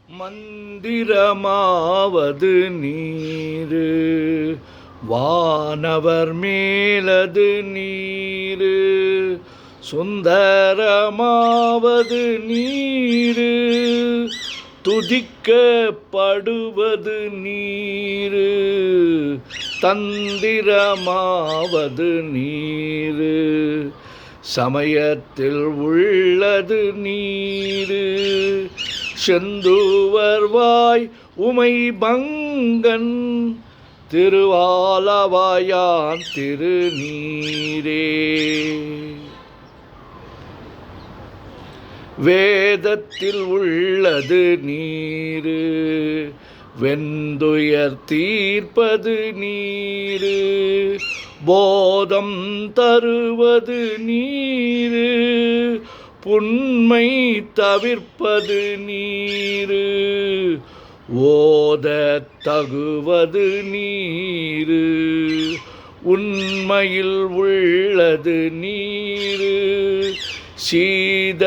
மந்திரமாவது நீரு, வானவர் மேலது நீரு, சுந்தரமாவது நீரு, துதிக்கப்படுவது நீரு, தந்திரமாவது நீரு, சமயத்தில் உள்ளது நீரு, செந்துவர்வாய் உமை பங்கன் திருவாலவாயான் திருநீரே. வேதத்தில் உள்ளது நீரு, வெந்துயர் தீர்ப்பது நீரு, போதம் தருவது நீரு, புன்மை தவிர்ப்பது நீரு, ஓத தகுவது நீரு, உண்மையில் உள்ளது நீரு, சீத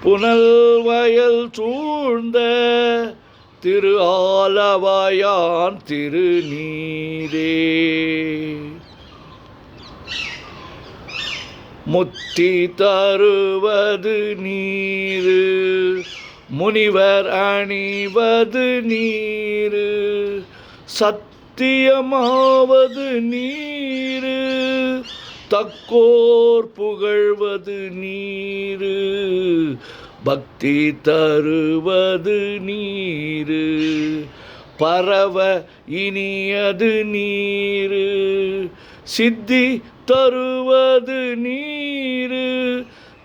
புனல் வயல் சூழ்ந்த திரு ஆலவாயான் திருநீரே. முத்தி தருவது நீரு, முனிவர் அணிவது நீரு, சத்தியமாவது நீரு, தக்கோர் புகழ்வது நீரு, பக்தி தருவது நீரு, பரவ இனியது நீரு, சித்தி தருவது நீரு,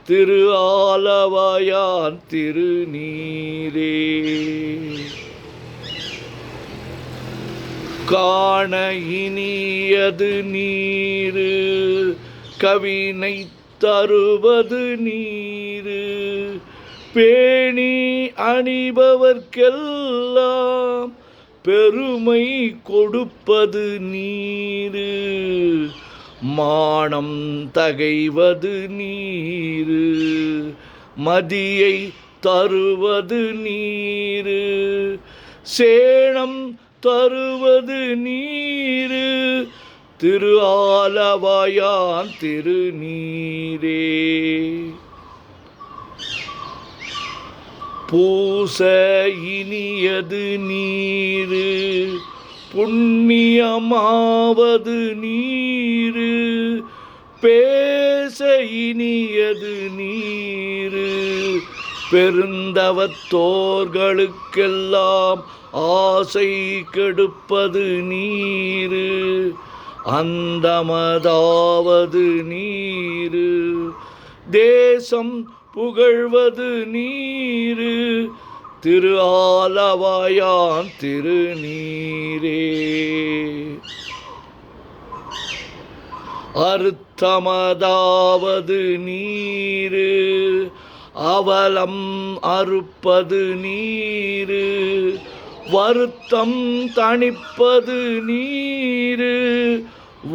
திரு ஆலவாயான் திருநீரே. காண இனியது நீரு, கவினை தருவது நீரு, பேணி அணிபவர்க்கெல்லாம் பெருமை கொடுப்பது நீரு, மானம் தகைவது நீரு, மதியை தருவது நீரு, சேணம் தருவது நீரு, திரு ஆலவாயான் திருநீரே. பூச இனியது நீரு, புண்ணியமாவது நீரு, பேச இனியது நீரு, பெருந்தவத்தோர்களுக்கெல்லாம் ஆசை கெடுப்பது நீரு, அந்தமதாவது நீரு, தேசம் புகழ்வது நீரு, திரு ஆலவாயான் திருநீரே. அறுத்தமதாவது நீரு, அவலம் அறுப்பது நீரு, வருத்தம் தணிப்பது நீரு,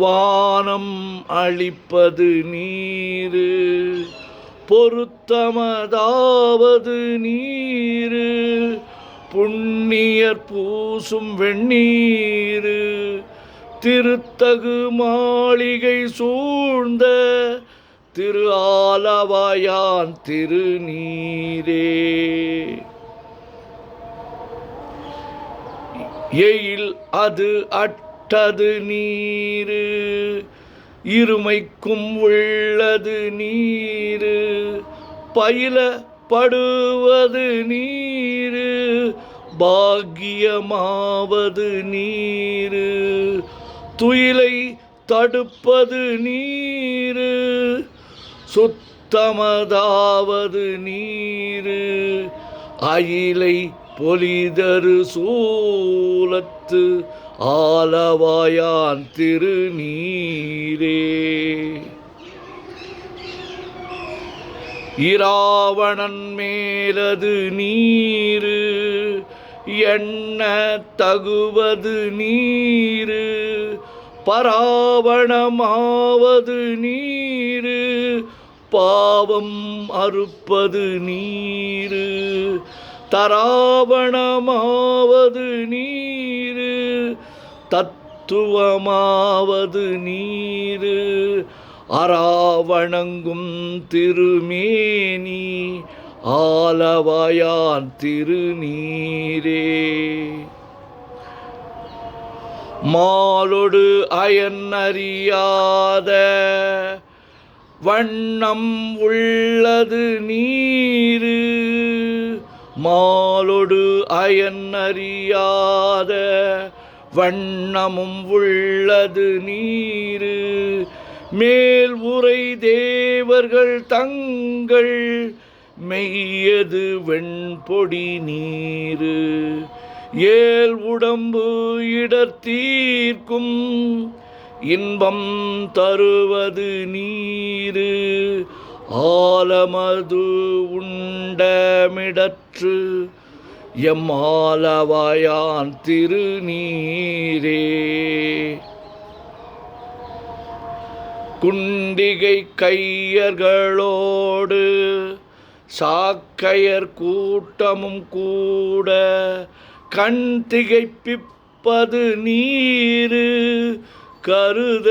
வானம் அளிப்பது நீரு, பொருத்தமதாவது நீரு, புண்ணியர் பூசும் வெண்ணீரு, திருத்தகு மாளிகை சூழ்ந்த திரு ஆலவாயான் திருநீரே. எயில் அது அட்டது நீரு, இருமைக்கும் உள்ளது நீரு, பயிலப்படுவது நீரு, பாக்கியமாவது நீரு, துயிலை தடுப்பது நீரு, சுத்தமதாவது நீரு, அயிலை பொலிதரு சூலத்து ஆலவாயான் திருநீரே. இராவணன் மேலது நீரு, எண்ண தகுவது நீரு, பராவணமாவது நீரு, பாவம் அறுப்பது நீரு, தராவணமாவது நீரு தத்துவமாவது நீரு அராவணங்கும் திருமேனி ஆலவாயான் திருநீரே. மாலொடு அயன் அறியாத வண்ணம் உள்ளது நீரு மாலொடு அயன் அறியாத வண்ணமும் உள்ளது நீரு மேல் உரை தேவர்கள் தங்கள் மெய்யது வெண்பொடி நீரு ஏல் உடம்பு இடர்த்தீர்க்கும் இன்பம் தருவது நீரு ஆலமது உண்டமிடற்று எம்மாலவாயான் திருநீரே. குண்டிகை கையர்களோடு சாக்கையர் கூட்டமும் கூட கண் திகைப்பிப்பது நீரு கருத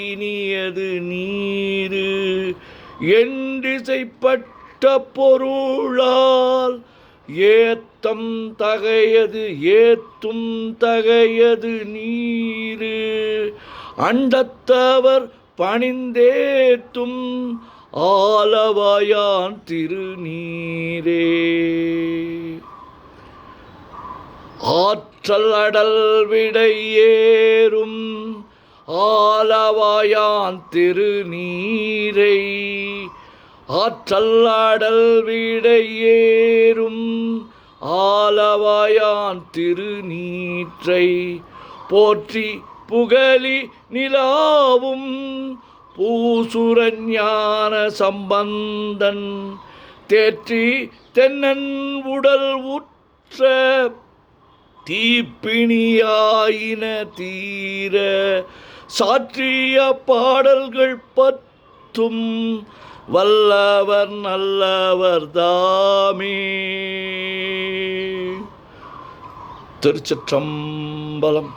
இனியது நீரு என்றிசைப்பட்ட பொருளால் ஏத்தம் தகையது ஏத்தும் தகையது நீரு அண்டத்தவர் பணிந்தேத்தும் ஆலவாயான் திருநீரே. ஆற்றல் அடல் விடையேறும் ஆலவாயான் திருநீரை ஆற்றல் அடல் விடையேறும் ஆலவாயான் திருநீற்றை போற்றி புகழி நிலாவும் பூசுரஞான சம்பந்தன் தேற்றி தென்னன் உடல் உற்ற தீப்பிணியாயின தீர சாற்றிய பாடல்கள் பத்தும் வல்லவர் நல்லவர் தாமே. திருச்சிற்றம்பலம்.